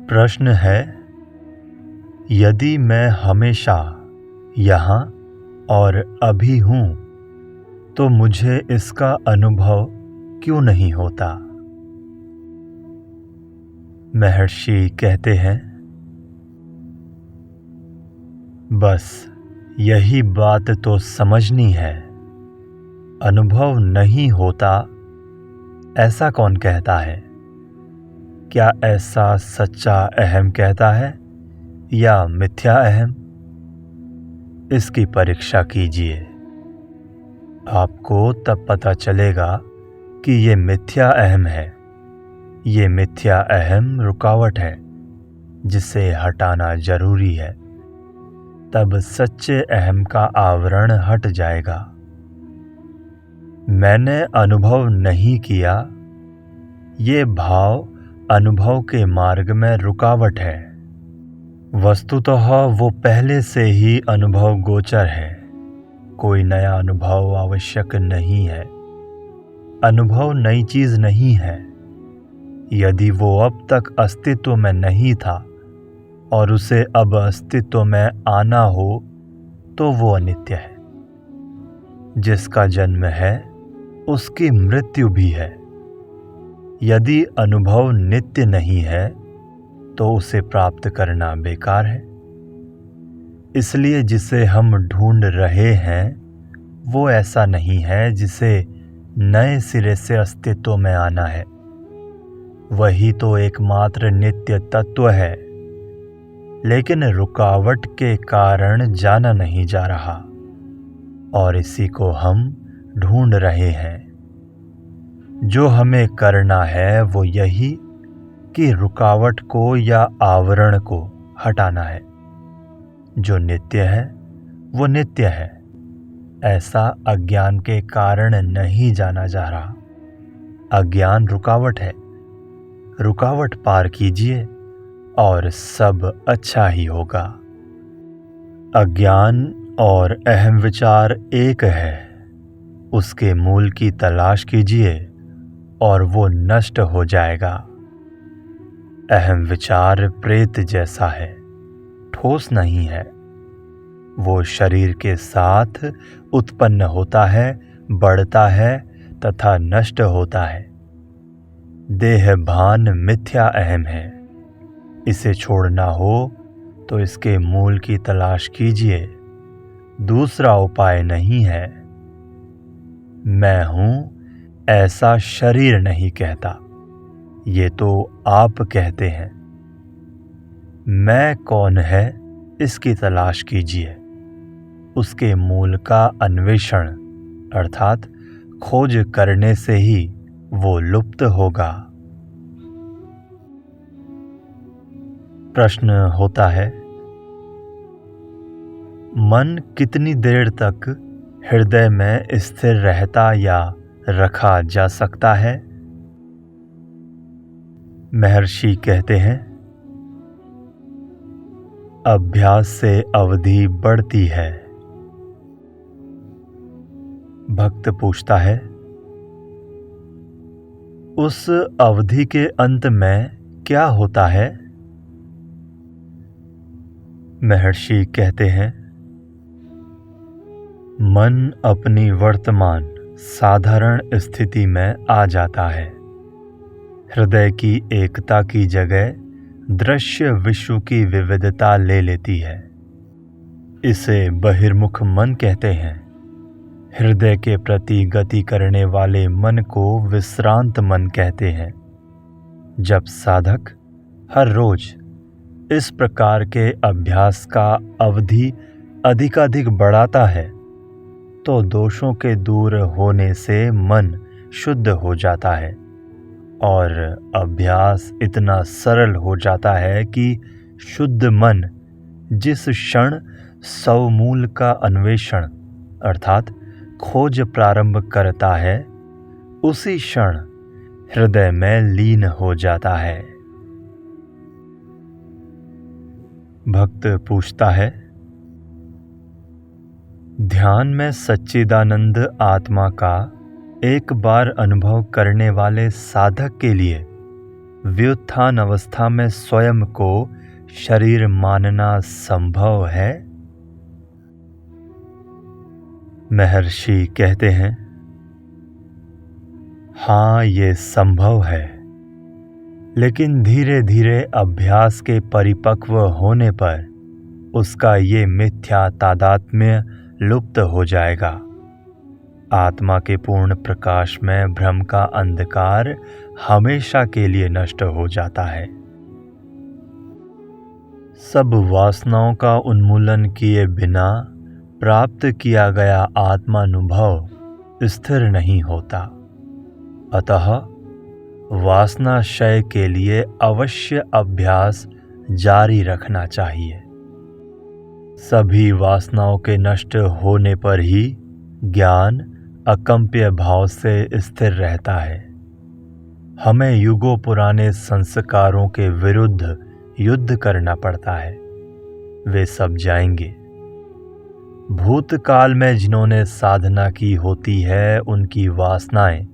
प्रश्न है, यदि मैं हमेशा यहाँ और अभी हूँ, तो मुझे इसका अनुभव क्यों नहीं होता? महर्षि कहते हैं, बस यही बात तो समझनी है। अनुभव नहीं होता, ऐसा कौन कहता है? क्या ऐसा सच्चा अहम कहता है या मिथ्या अहम? इसकी परीक्षा कीजिए। आपको तब पता चलेगा कि ये मिथ्या अहम है। ये मिथ्या अहम रुकावट है, जिसे हटाना जरूरी है। तब सच्चे अहम का आवरण हट जाएगा। मैंने अनुभव नहीं किया, ये भाव अनुभव के मार्ग में रुकावट है। वस्तुतः वो पहले से ही अनुभव गोचर है। कोई नया अनुभव आवश्यक नहीं है। अनुभव नई चीज नहीं है। यदि वो अब तक अस्तित्व में नहीं था और उसे अब अस्तित्व में आना हो, तो वो अनित्य है। जिसका जन्म है, उसकी मृत्यु भी है। यदि अनुभव नित्य नहीं है, तो उसे प्राप्त करना बेकार है। इसलिए जिसे हम ढूंढ रहे हैं, वो ऐसा नहीं है जिसे नए सिरे से अस्तित्व में आना है। वही तो एकमात्र नित्य तत्व है, लेकिन रुकावट के कारण जाना नहीं जा रहा, और इसी को हम ढूंढ रहे हैं। जो हमें करना है वो यही कि रुकावट को या आवरण को हटाना है। जो नित्य है वो नित्य है, ऐसा अज्ञान के कारण नहीं जाना जा रहा। अज्ञान रुकावट है। रुकावट पार कीजिए और सब अच्छा ही होगा। अज्ञान और अहम विचार एक है। उसके मूल की तलाश कीजिए और वो नष्ट हो जाएगा। अहम विचार प्रेत जैसा है, ठोस नहीं है। वो शरीर के साथ उत्पन्न होता है, बढ़ता है तथा नष्ट होता है। देह भान मिथ्या अहम है। इसे छोड़ना हो तो इसके मूल की तलाश कीजिए। दूसरा उपाय नहीं है। मैं हूँ, ऐसा शरीर नहीं कहता। ये तो आप कहते हैं। मैं कौन है, इसकी तलाश कीजिए। उसके मूल का अन्वेषण अर्थात खोज करने से ही वो लुप्त होगा। प्रश्न होता है, मन कितनी देर तक हृदय में स्थिर रहता या रखा जा सकता है? महर्षि कहते हैं, अभ्यास से अवधि बढ़ती है। भक्त पूछता है, उस अवधि के अंत में क्या होता है? महर्षि कहते हैं, मन अपनी वर्तमान साधारण स्थिति में आ जाता है। हृदय की एकता की जगह दृश्य विश्व की विविधता ले लेती है। इसे बहिर्मुख मन कहते हैं। हृदय के प्रति गति करने वाले मन को विश्रांत मन कहते हैं। जब साधक हर रोज इस प्रकार के अभ्यास का अवधि अधिकाधिक बढ़ाता है, तो दोषों के दूर होने से मन शुद्ध हो जाता है और अभ्यास इतना सरल हो जाता है कि शुद्ध मन जिस क्षण स्वमूल का अन्वेषण अर्थात खोज प्रारंभ करता है, उसी क्षण हृदय में लीन हो जाता है। भक्त पूछता है, ध्यान में सच्चिदानंद आत्मा का एक बार अनुभव करने वाले साधक के लिए व्युत्थान अवस्था में स्वयं को शरीर मानना संभव है? महर्षि कहते हैं, हाँ, ये संभव है, लेकिन धीरे धीरे अभ्यास के परिपक्व होने पर उसका ये मिथ्या तादात्म्य लुप्त हो जाएगा। आत्मा के पूर्ण प्रकाश में भ्रम का अंधकार हमेशा के लिए नष्ट हो जाता है। सब वासनाओं का उन्मूलन किए बिना प्राप्त किया गया आत्मानुभव स्थिर नहीं होता। अतः वासना क्षय के लिए अवश्य अभ्यास जारी रखना चाहिए। सभी वासनाओं के नष्ट होने पर ही ज्ञान अकंप्य भाव से स्थिर रहता है। हमें युगों पुराने संस्कारों के विरुद्ध युद्ध करना पड़ता है, वे सब जाएंगे। भूतकाल में जिन्होंने साधना की होती है, उनकी वासनाएं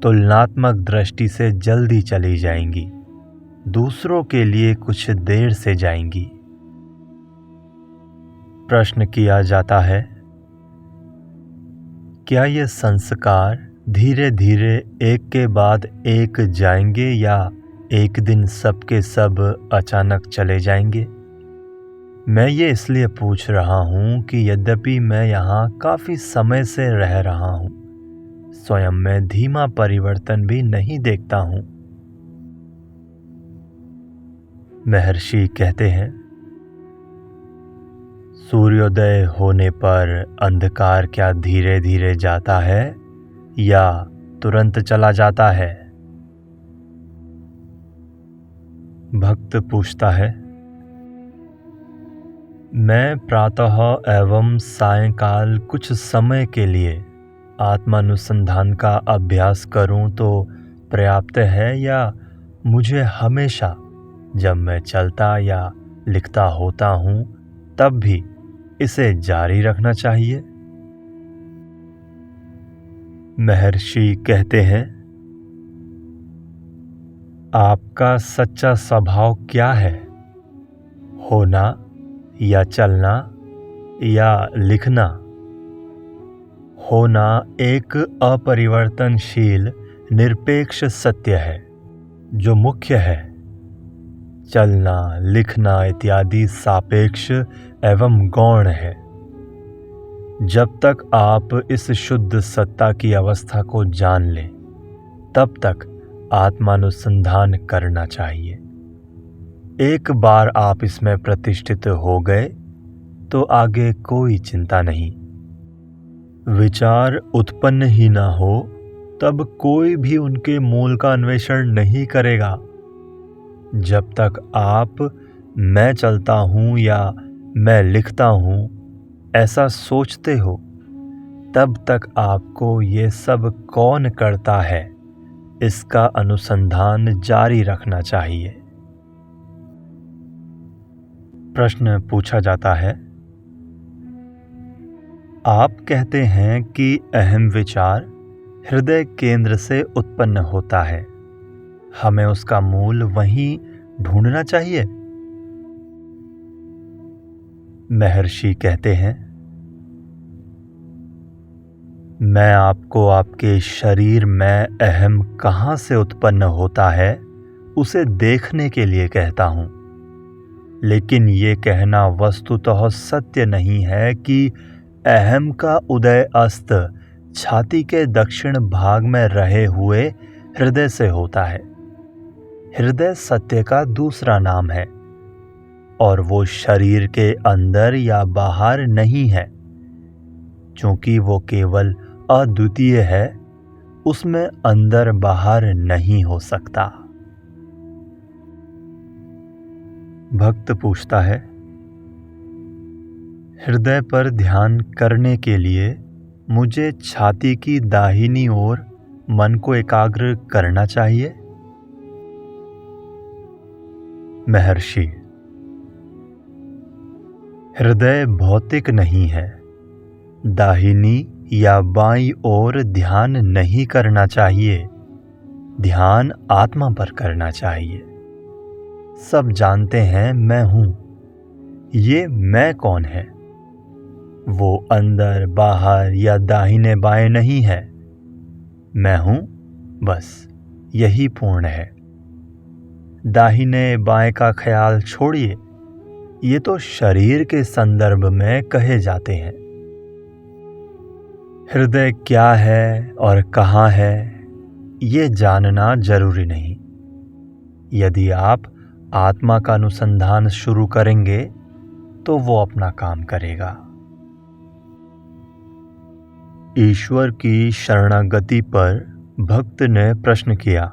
तुलनात्मक दृष्टि से जल्दी चली जाएंगी, दूसरों के लिए कुछ देर से जाएंगी। प्रश्न किया जाता है, क्या ये संस्कार धीरे धीरे एक के बाद एक जाएंगे या एक दिन सब के सब अचानक चले जाएंगे? मैं ये इसलिए पूछ रहा हूँ कि यद्यपि मैं यहाँ काफ़ी समय से रह रहा हूँ, स्वयं में धीमा परिवर्तन भी नहीं देखता हूँ। महर्षि कहते हैं, सूर्योदय होने पर अंधकार क्या धीरे धीरे जाता है या तुरंत चला जाता है? भक्त पूछता है, मैं प्रातः एवं सायंकाल कुछ समय के लिए आत्मानुसंधान का अभ्यास करूं तो पर्याप्त है या मुझे हमेशा जब मैं चलता या लिखता होता हूं तब भी इसे जारी रखना चाहिए? महर्षि कहते हैं, आपका सच्चा स्वभाव क्या है? होना या चलना या लिखना? होना एक अपरिवर्तनशील निरपेक्ष सत्य है जो मुख्य है। चलना, लिखना इत्यादि सापेक्ष एवं गौण है। जब तक आप इस शुद्ध सत्ता की अवस्था को जान लें, तब तक आत्मानुसंधान करना चाहिए। एक बार आप इसमें प्रतिष्ठित हो गए तो आगे कोई चिंता नहीं। विचार उत्पन्न ही ना हो तब कोई भी उनके मूल का अन्वेषण नहीं करेगा। जब तक आप मैं चलता हूँ या मैं लिखता हूँ ऐसा सोचते हो, तब तक आपको ये सब कौन करता है इसका अनुसंधान जारी रखना चाहिए। प्रश्न पूछा जाता है, आप कहते हैं कि अहम विचार हृदय केंद्र से उत्पन्न होता है, हमें उसका मूल वहीं ढूंढना चाहिए? महर्षि कहते हैं, मैं आपको आपके शरीर में अहम कहाँ से उत्पन्न होता है उसे देखने के लिए कहता हूँ, लेकिन ये कहना वस्तुतः सत्य नहीं है कि अहम का उदय अस्त छाती के दक्षिण भाग में रहे हुए हृदय से होता है। हृदय सत्य का दूसरा नाम है और वो शरीर के अंदर या बाहर नहीं है। चूंकि वो केवल अद्वितीय है, उसमें अंदर बाहर नहीं हो सकता। भक्त पूछता है, हृदय पर ध्यान करने के लिए मुझे छाती की दाहिनी ओर मन को एकाग्र करना चाहिए? महर्षि, हृदय भौतिक नहीं है। दाहिनी या बाईं ओर ध्यान नहीं करना चाहिए। ध्यान आत्मा पर करना चाहिए। सब जानते हैं मैं हूं। ये मैं कौन है? वो अंदर बाहर या दाहिने बाएं नहीं है। मैं हूं, बस यही पूर्ण है। दाहिने बाएं का ख्याल छोड़िए, ये तो शरीर के संदर्भ में कहे जाते हैं। हृदय क्या है और कहाँ है, ये जानना जरूरी नहीं। यदि आप आत्मा का अनुसंधान शुरू करेंगे तो वो अपना काम करेगा। ईश्वर की शरणागति पर भक्त ने प्रश्न किया।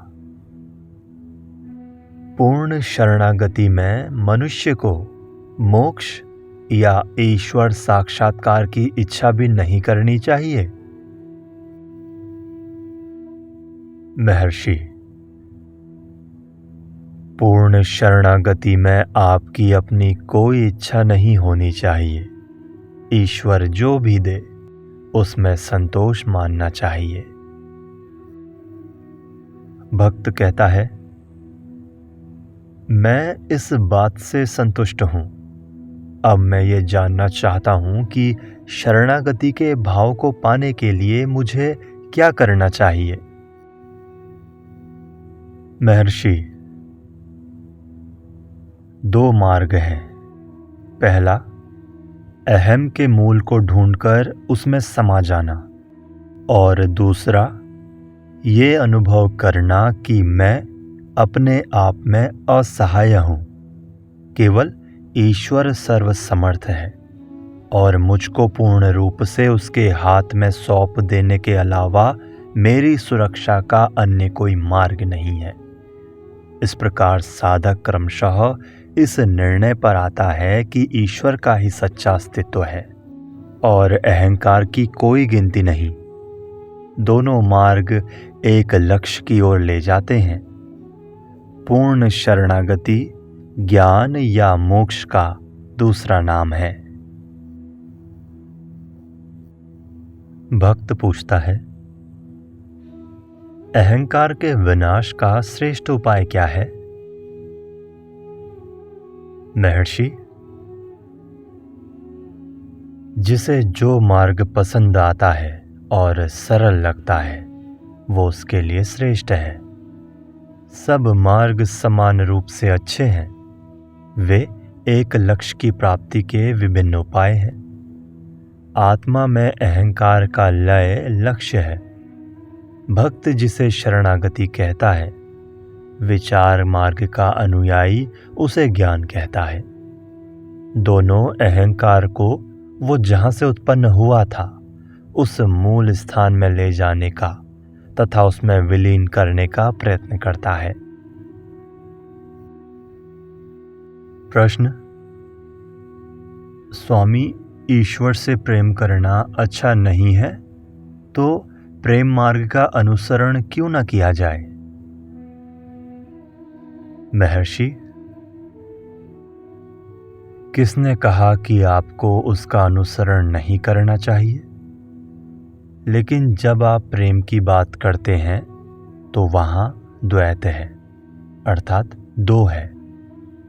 पूर्ण शरणागति में मनुष्य को मोक्ष या ईश्वर साक्षात्कार की इच्छा भी नहीं करनी चाहिए? महर्षि, पूर्ण शरणागति में आपकी अपनी कोई इच्छा नहीं होनी चाहिए। ईश्वर जो भी दे उसमें संतोष मानना चाहिए। भक्त कहता है, मैं इस बात से संतुष्ट हूं। अब मैं ये जानना चाहता हूं कि शरणागति के भाव को पाने के लिए मुझे क्या करना चाहिए? महर्षि, 2 मार्ग हैं। पहला, अहम के मूल को ढूंढकर उसमें समा जाना, और दूसरा, ये अनुभव करना कि मैं अपने आप में असहाय हूं। केवल ईश्वर सर्वसमर्थ है और मुझको पूर्ण रूप से उसके हाथ में सौंप देने के अलावा मेरी सुरक्षा का अन्य कोई मार्ग नहीं है। इस प्रकार साधक क्रमशः इस निर्णय पर आता है कि ईश्वर का ही सच्चा अस्तित्व है और अहंकार की कोई गिनती नहीं। दोनों मार्ग एक लक्ष्य की ओर ले जाते हैं। पूर्ण शरणागति ज्ञान या मोक्ष का दूसरा नाम है। भक्त पूछता है, अहंकार के विनाश का श्रेष्ठ उपाय क्या है? महर्षि, जिसे जो मार्ग पसंद आता है और सरल लगता है वो उसके लिए श्रेष्ठ है। सब मार्ग समान रूप से अच्छे हैं। वे एक लक्ष्य की प्राप्ति के विभिन्न उपाय हैं। आत्मा में अहंकार का लय लक्ष्य है। भक्त जिसे शरणागति कहता है, विचार मार्ग का अनुयायी उसे ज्ञान कहता है। दोनों अहंकार को वो जहां से उत्पन्न हुआ था उस मूल स्थान में ले जाने का तथा उसमें विलीन करने का प्रयत्न करता है। प्रश्न, स्वामी, ईश्वर से प्रेम करना अच्छा नहीं है, तो प्रेम मार्ग का अनुसरण क्यों न किया जाए? महर्षि, किसने कहा कि आपको उसका अनुसरण नहीं करना चाहिए? लेकिन जब आप प्रेम की बात करते हैं तो वहां द्वैत है, अर्थात 2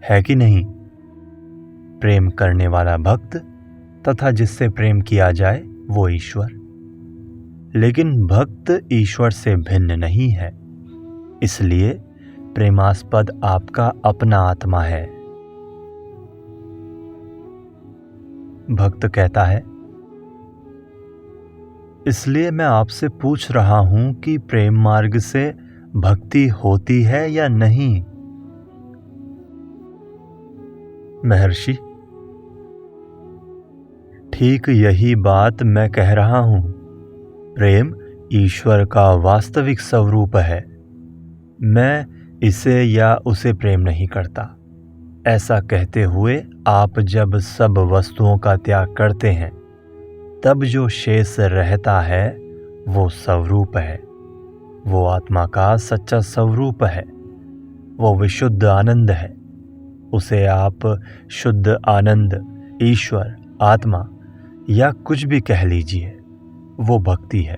है कि नहीं? प्रेम करने वाला भक्त तथा जिससे प्रेम किया जाए वो ईश्वर। लेकिन भक्त ईश्वर से भिन्न नहीं है, इसलिए प्रेमास्पद आपका अपना आत्मा है। भक्त कहता है, इसलिए मैं आपसे पूछ रहा हूं कि प्रेम मार्ग से भक्ति होती है या नहीं? महर्षि, ठीक यही बात मैं कह रहा हूं। प्रेम ईश्वर का वास्तविक स्वरूप है। मैं इसे या उसे प्रेम नहीं करता। ऐसा कहते हुए आप जब सब वस्तुओं का त्याग करते हैं तब जो शेष रहता है वो स्वरूप है। वो आत्मा का सच्चा स्वरूप है। वो विशुद्ध आनंद है। उसे आप शुद्ध आनंद, ईश्वर, आत्मा या कुछ भी कह लीजिए। वो भक्ति है,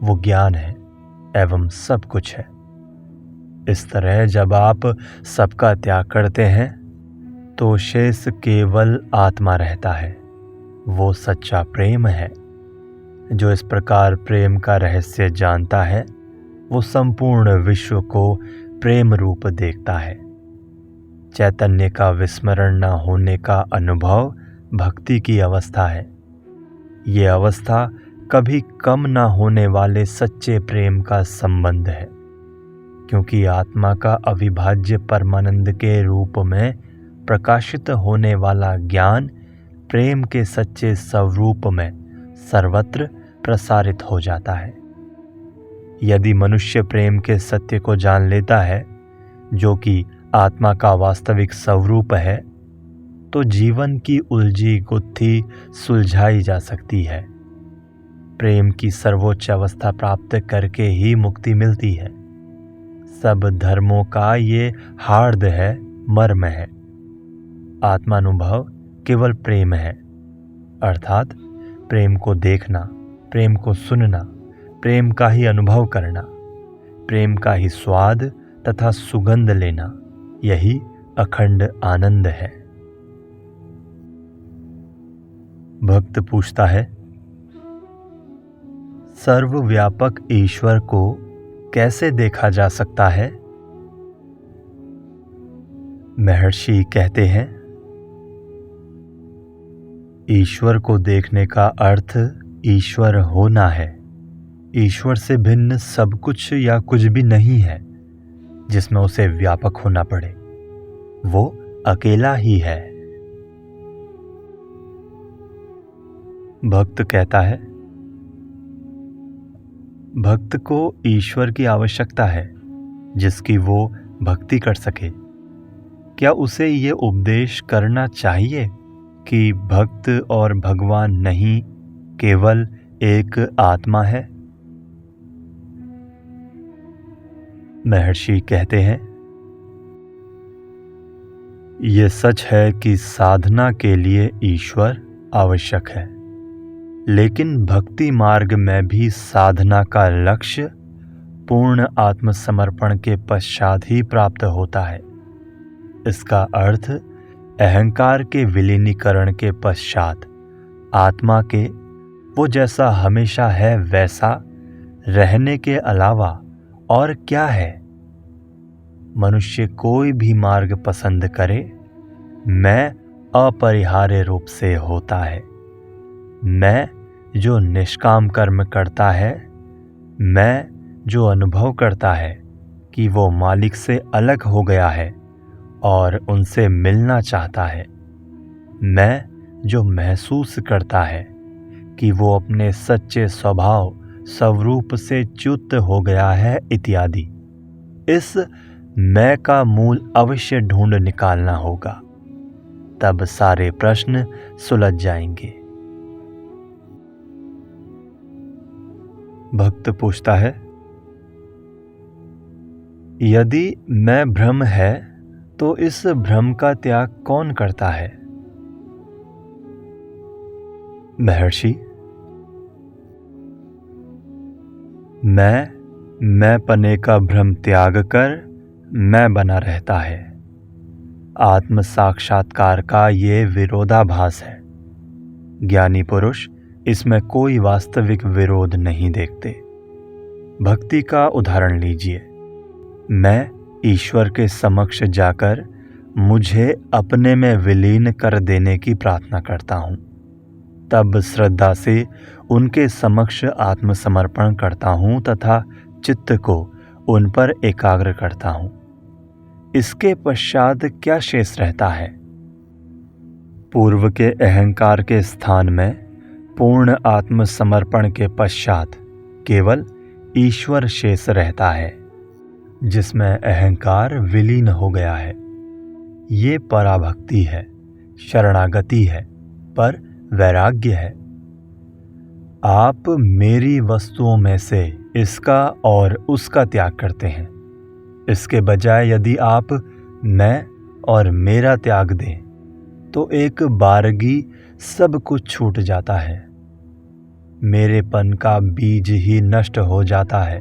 वो ज्ञान है एवं सब कुछ है। इस तरह जब आप सबका त्याग करते हैं तो शेष केवल आत्मा रहता है। वो सच्चा प्रेम है। जो इस प्रकार प्रेम का रहस्य जानता है वो संपूर्ण विश्व को प्रेम रूप देखता है। चैतन्य का विस्मरण न होने का अनुभव भक्ति की अवस्था है। ये अवस्था कभी कम न होने वाले सच्चे प्रेम का संबंध है, क्योंकि आत्मा का अविभाज्य परमानंद के रूप में प्रकाशित होने वाला ज्ञान प्रेम के सच्चे स्वरूप में सर्वत्र प्रसारित हो जाता है। यदि मनुष्य प्रेम के सत्य को जान लेता है, जो कि आत्मा का वास्तविक स्वरूप है, तो जीवन की उलझी गुत्थी सुलझाई जा सकती है। प्रेम की सर्वोच्च अवस्था प्राप्त करके ही मुक्ति मिलती है। सब धर्मों का ये हार्द है, मर्म है। आत्मानुभव केवल प्रेम है, अर्थात प्रेम को देखना, प्रेम को सुनना, प्रेम का ही अनुभव करना, प्रेम का ही स्वाद तथा सुगंध लेना, यही अखंड आनंद है। भक्त पूछता है, सर्वव्यापक ईश्वर को कैसे देखा जा सकता है? महर्षि कहते हैं, ईश्वर को देखने का अर्थ ईश्वर होना है। ईश्वर से भिन्न सब कुछ या कुछ भी नहीं है जिसमें उसे व्यापक होना पड़े। वो अकेला ही है। भक्त कहता है, भक्त को ईश्वर की आवश्यकता है जिसकी वो भक्ति कर सके। क्या उसे ये उपदेश करना चाहिए कि भक्त और भगवान नहीं, केवल एक आत्मा है? महर्षि कहते हैं, ये सच है कि साधना के लिए ईश्वर आवश्यक है, लेकिन भक्ति मार्ग में भी साधना का लक्ष्य पूर्ण आत्मसमर्पण के पश्चात ही प्राप्त होता है। इसका अर्थ अहंकार के विलीनीकरण के पश्चात आत्मा के वो जैसा हमेशा है वैसा रहने के अलावा और क्या है? मनुष्य कोई भी मार्ग पसंद करे, मैं अपरिहार्य रूप से होता है। मैं जो निष्काम कर्म करता है, मैं जो अनुभव करता है कि वो मालिक से अलग हो गया है और उनसे मिलना चाहता है, मैं जो महसूस करता है कि वो अपने सच्चे स्वभाव स्वरूप से च्युत हो गया है इत्यादि। इस मैं का मूल अवश्य ढूंढ निकालना होगा, तब सारे प्रश्न सुलझ जाएंगे। भक्त पूछता है, यदि मैं भ्रम है तो इस भ्रम का त्याग कौन करता है? महर्षि, मैं पने का भ्रम त्याग कर मैं बना रहता है। आत्म साक्षात्कार का ये विरोधाभास है। ज्ञानी पुरुष इसमें कोई वास्तविक विरोध नहीं देखते। भक्ति का उदाहरण लीजिए। मैं ईश्वर के समक्ष जाकर मुझे अपने में विलीन कर देने की प्रार्थना करता हूँ। तब श्रद्धा से उनके समक्ष आत्मसमर्पण करता हूँ तथा चित्त को उन पर एकाग्र करता हूँ। इसके पश्चात क्या शेष रहता है? पूर्व के अहंकार के स्थान में पूर्ण आत्मसमर्पण के पश्चात केवल ईश्वर शेष रहता है, जिसमें अहंकार विलीन हो गया है। ये पराभक्ति है, शरणागति है, पर वैराग्य है। आप मेरी वस्तुओं में से इसका और उसका त्याग करते हैं। इसके बजाय यदि आप मैं और मेरा त्याग दें तो एक बारगी सब कुछ छूट जाता है। मेरेपन का बीज ही नष्ट हो जाता है।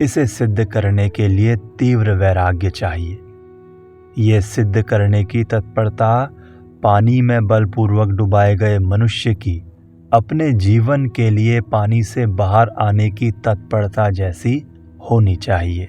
इसे सिद्ध करने के लिए तीव्र वैराग्य चाहिए। ये सिद्ध करने की तत्परता पानी में बलपूर्वक डुबाए गए मनुष्य की अपने जीवन के लिए पानी से बाहर आने की तत्परता जैसी होनी चाहिए।